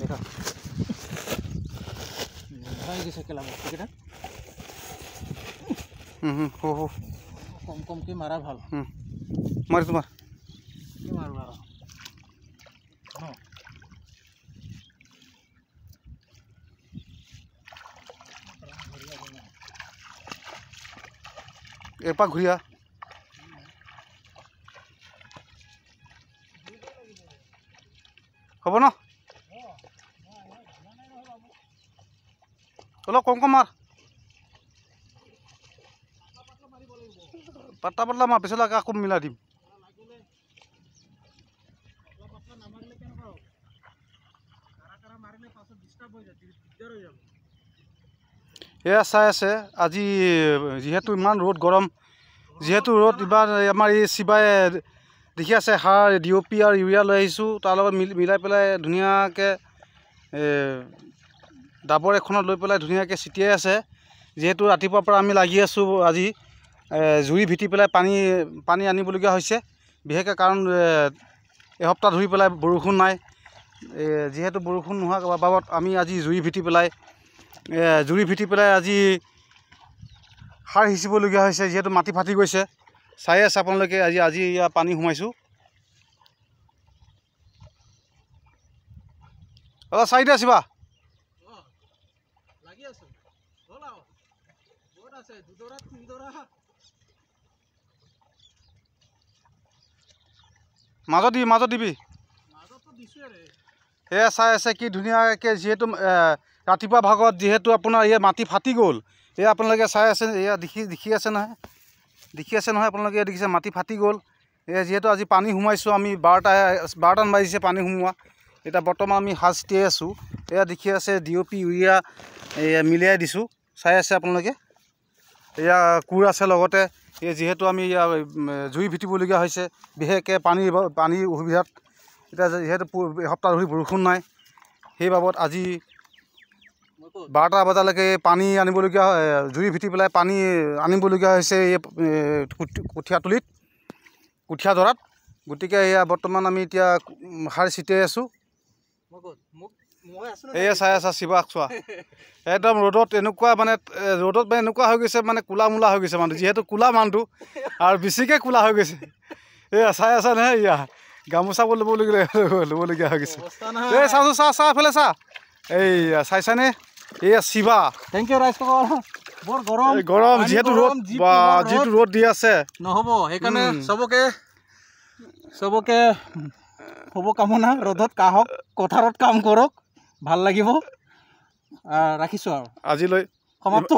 দেখা ভাই গেছে কেলা বস্তুকেইটা কম কমকে মাৰা ভাল মাৰি তোমাৰ কি মাৰো আৰু এপাক ঘূৰিয়া হ'ব ন অলপ কম কম মাৰ পাতলা পাতলা মাৰ পিছলৈ আকৌ মিলাই দিম এয়া চাই আছে আজি যিহেতু ইমান ৰ'দ গৰম যিহেতু ৰ'দ ইবাৰ আমাৰ এই শিৱাই দেখি আছে সাৰ DOP আৰু ইউৰিয়া লৈ আহিছোঁ তাৰ লগত মিলাই পেলাই ধুনীয়াকৈ ডাবৰ এখনত লৈ পেলাই ধুনীয়াকৈ ছিটিয়াই আছে যিহেতু ৰাতিপুৱাৰ পৰা আমি লাগি আছোঁ আজি জুই ভিটি পেলাই পানী আনিবলগীয়া হৈছে বিশেষকৈ কাৰণ এসপ্তাহ ধৰি পেলাই বৰষুণ নাই যিহেতু বৰষুণ নোহোৱা বাবদ আমি আজি জুই ভিটি পেলাই আজি সাৰ সিঁচিবলগীয়া হৈছে যিহেতু মাটি ফাটি গৈছে চাই আছে আপোনালোকে আজি ইয়াত পানী সোমাইছোঁ অলপ চাই দিয়া শিৱা মাজত দিবি সেয়া চাই আছে কি ধুনীয়াকৈ যিহেতু ৰাতিপুৱা ভাগত যিহেতু আপোনাৰ ইয়াত মাটি ফাটি গ'ল এয়া আপোনালোকে চাই আছে এয়া দেখি আছে নহয় আপোনালোকে দেখিছে মাটি ফাটি গ'ল এয়া যিহেতু আজি পানী সোমাইছোঁ আমি 12টামান বাজিছে পানী সোমোৱা এতিয়া বৰ্তমান আমি সাজ ছিটিয়াই আছোঁ এয়া দেখি আছে DOP ইউৰিয়া এয়া মিলাই দিছোঁ চাই আছে আপোনালোকে এয়া কোৰ আছে লগতে এই যিহেতু আমি জুই ভিটিবলগীয়া হৈছে বিশেষকৈ পানীৰ অসুবিধাত এতিয়া যিহেতু এসপ্তাহ ধৰি বৰষুণ নাই সেই বাবদ আজি 12টা বজালৈকে পানী আনিবলগীয়া জুই ভিটি পেলাই পানী আনিবলগীয়া হৈছে এই কঠীয়া দৰাত গতিকে এয়া বৰ্তমান আমি এতিয়া সাৰ ছিটিয়াই আছোঁ এয়া চাই আছা শিৱাক চোৱা একদম ৰ'দত এনেকুৱা মানে এনেকুৱা হৈ গৈছে মানে কোলা মোলা হৈ গৈছে মানুহটো যিহেতু কোলা মানুহটো আৰু বেছিকৈ কোলা হৈ গৈছে এয়া চাই আছা নহয় এয়া গামোচা ল'বলগীয়া হৈ গৈছে এই চাহ এফালে চা এইয়া চাইছানে এয়া শিৱা থেংক ইউ ৰাইজ বৰ গৰম যিহেতু যিটো ৰ'দ দি আছে নহ'ব সেইকাৰণে চবকে শুভকামনা ৰ'দত কাহক পথাৰত কাম কৰক ভাল লাগিব ৰাখিছোঁ আৰু আজিলৈ সমাপ্ত